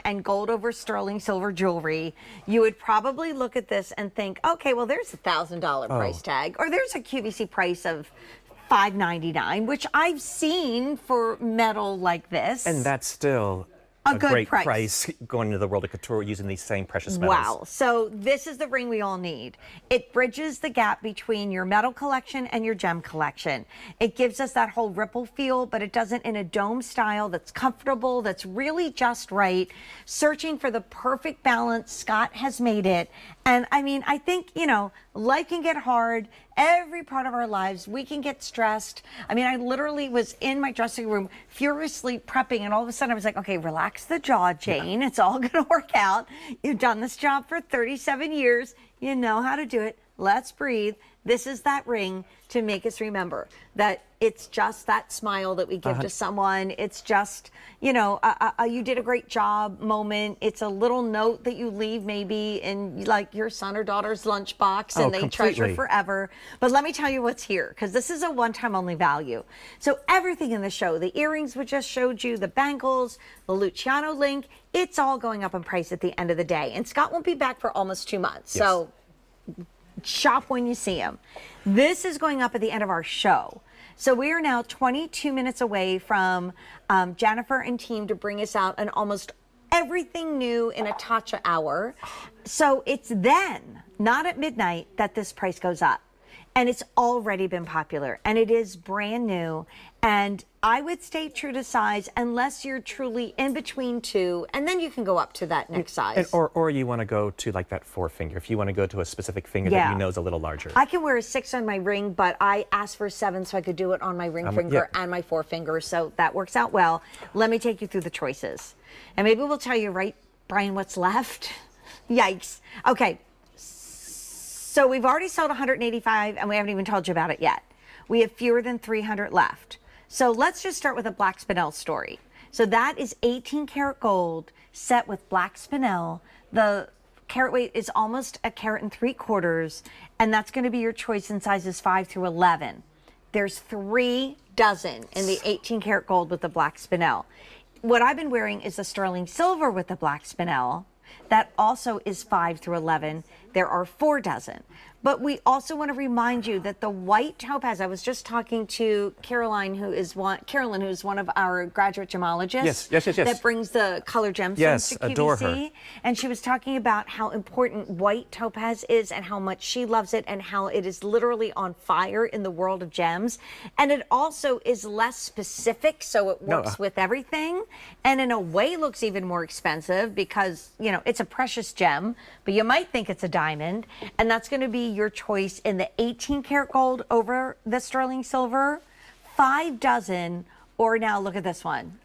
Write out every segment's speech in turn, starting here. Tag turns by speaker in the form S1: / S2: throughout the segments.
S1: and gold over sterling silver jewelry, you would probably look at this and think, okay, well, there's a $1,000 price tag, or there's a QVC price of $5.99, which I've seen for metal like this.
S2: And that's still
S1: a good
S2: great price going into the world of couture using these same precious metals.
S1: Wow. So this is the ring we all need. It bridges the gap between your metal collection and your gem collection. It gives us that whole ripple feel, but it does it in a dome style that's comfortable, that's really just right. Searching for the perfect balance, Scott has made it. And I mean, I think, you know, life can get hard. Every part of our lives, we can get stressed. I mean, I literally was in my dressing room furiously prepping, and all of a sudden I was like, okay, relax the jaw, Jane. It's all going to work out. You've done this job for 37 years. You know how to do it. Let's breathe. This is that ring to make us remember that it's just that smile that we give to someone. It's just, you know, you did a great job moment. It's a little note that you leave maybe in like your son or daughter's lunchbox, and they treasure forever. But let me tell you what's here, because this is a one-time only value. So everything in the show, the earrings we just showed you, the bangles, the Luciano link, it's all going up in price at the end of the day. And Scott won't be back for almost 2 months. Yes. So shop when you see him. This is going up at the end of our show. So we are now 22 minutes away from Jennifer and team to bring us out an almost everything new in a Tatcha hour. So it's then, not at midnight, that this price goes up. And it's already been popular, and it is brand new. And I would stay true to size unless you're truly in between two, and then you can go up to that next size.
S2: Or you want to go to like that 4-finger, if you want to go to a specific finger that you know is a little larger.
S1: I can wear a 6 on my ring, but I asked for a 7 so I could do it on my ring finger and my 4-finger, so that works out well. Let me take you through the choices. And maybe we'll tell you, right, Brian, what's left? Yikes. Okay. So we've already sold 185, and we haven't even told you about it yet. We have fewer than 300 left. So let's just start with a black spinel story. So that is 18 karat gold set with black spinel. The carat weight is almost 1 3/4 carats, and that's going to be your choice in sizes 5 through 11. There's 3 dozen in the 18 karat gold with the black spinel. What I've been wearing is the sterling silver with the black spinel. That also is 5 through 11. There are 4 dozen. But we also want to remind you that the white topaz, I was just talking to Carolyn, who's one of our graduate gemologists.
S2: Yes.
S1: That brings the color gemstones to QVC.
S2: Adore her.
S1: And she was talking about how important white topaz is and how much she loves it and how it is literally on fire in the world of gems. And it also is less specific, so it works with everything. And in a way looks even more expensive because, you know, it's a precious gem, but you might think it's a diamond. And that's going to be your choice in the 18 karat gold over the sterling silver, 5 dozen, or now look at this one.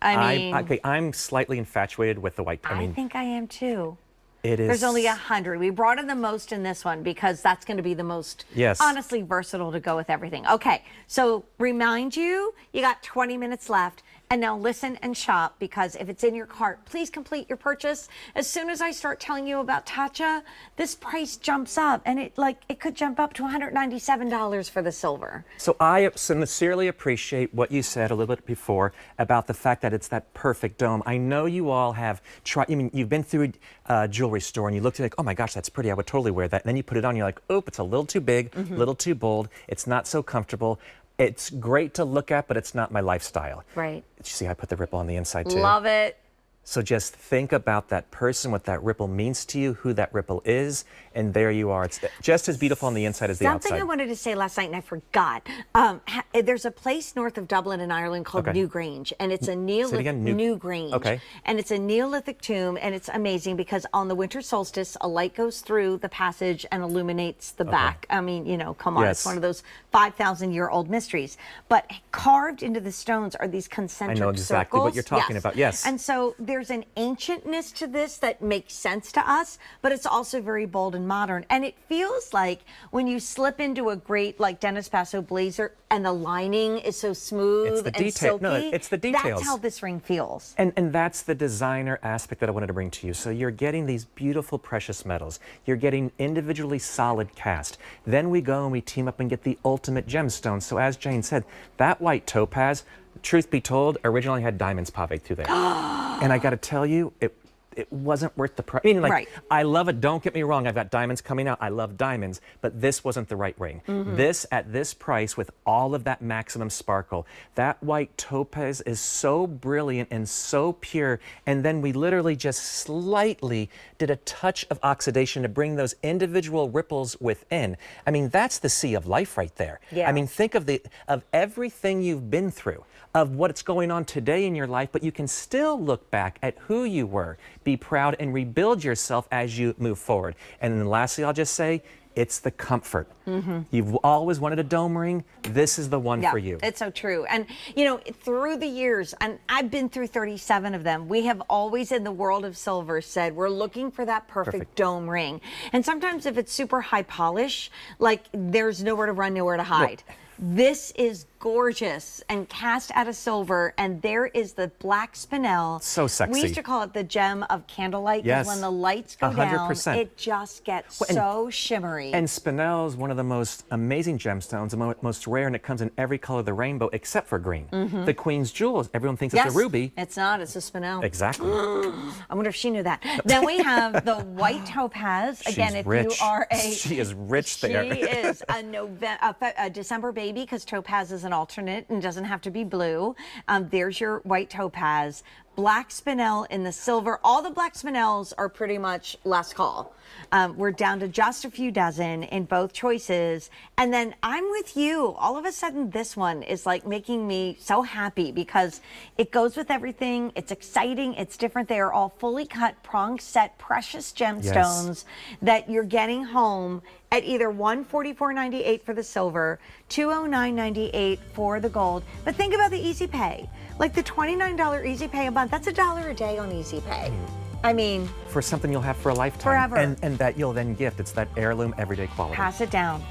S2: I'm slightly infatuated with the white.
S1: I think I am too.
S2: It is.
S1: There's only 100. We brought in the most in this one because that's going to be the most, honestly, versatile to go with everything. Okay, so remind you, you got 20 minutes left. And now listen and shop, because if it's in your cart, please complete your purchase. As soon as I start telling you about Tatcha, this price jumps up, and it could jump up to $197 for the silver.
S2: So I sincerely appreciate what you said a little bit before about the fact that it's that perfect dome. I know you all have tried. I mean, you've been through a jewelry store and you looked at it like, oh my gosh, that's pretty. I would totally wear that. And then you put it on, you're like, oop, it's a little too big, a little too bold. It's not so comfortable. It's great to look at, but it's not my lifestyle.
S1: Right.
S2: You see, I put the ripple on the inside too.
S1: Love it.
S2: So just think about that person, what that ripple means to you, who that ripple is, and there you are. It's just as beautiful on the inside as the outside.
S1: Something I wanted to say last night and I forgot. There's a place north of Dublin in Ireland called Newgrange, and it's a Newgrange.
S2: Okay.
S1: And it's a Neolithic tomb, and it's amazing because on the winter solstice, a light goes through the passage and illuminates the back. I mean, you know, come on, it's one of those 5,000-year-old mysteries. But carved into the stones are these concentric circles.
S2: I know exactly what you're talking about. Yes.
S1: And so there's an ancientness to this that makes sense to us, but it's also very bold and modern. And it feels like when you slip into a great, like, Dennis Basso blazer and the lining is so smooth and silky.
S2: No, it's the details.
S1: That's how this ring feels.
S2: And that's the designer aspect that I wanted to bring to you. So you're getting these beautiful precious metals. You're getting individually solid cast. Then we go and we team up and get the ultimate gemstone. So as Jane said, that white topaz, Truth be told, originally I had diamonds paved through there. And I got to tell you, it wasn't worth the price. I mean, like,
S1: Right.
S2: I love it. Don't get me wrong. I've got diamonds coming out. I love diamonds, but this wasn't the right ring. This, at this price, with all of that maximum sparkle, that white topaz is so brilliant and so pure. And then we literally just slightly did a touch of oxidation to bring those individual ripples within. I mean, that's the sea of life right there.
S1: Yeah.
S2: I mean, think of everything you've been through, of what's going on today in your life, but you can still look back at who you were, be proud, and rebuild yourself as you move forward. And then lastly, I'll just say, it's the comfort. You've always wanted a dome ring. This is the one for you.
S1: It's so true. And, you know, through the years, and I've been through 37 of them, we have always in the world of silver said we're looking for that perfect dome ring. And sometimes if it's super high polish, like there's nowhere to run, nowhere to hide. This is gorgeous and cast out of silver, and there is the black spinel.
S2: So sexy.
S1: We used to call it the gem of candlelight because
S2: Yes.
S1: when the lights go
S2: 100%.
S1: down, it just gets so shimmery.
S2: And spinel is one of the most amazing gemstones, the most rare, and it comes in every color of the rainbow except for green. The Queen's Jewels, everyone thinks it's a ruby.
S1: It's not, it's a spinel.
S2: Exactly.
S1: I wonder if she knew that. Then we have the white topaz. Again,
S2: She's
S1: if
S2: rich.
S1: you are
S2: She is rich there.
S1: She is a December baby because topaz is an alternate and doesn't have to be blue. There's your white topaz. Black spinel in the silver. All the black spinels are pretty much last call. We're down to just a few dozen in both choices. And then I'm with you. All of a sudden, this one is like making me so happy because it goes with everything. It's exciting. It's different. They are all fully cut, prong set, precious gemstones that you're getting home at either $144.98 for the silver, $209.98 for the gold. But think about the Easy Pay. Like the $29 Easy Pay a month, that's $1 a day on Easy Pay. I mean,
S2: For something you'll have for a lifetime.
S1: Forever.
S2: And that you'll then gift. It's that heirloom everyday quality.
S1: pass it down.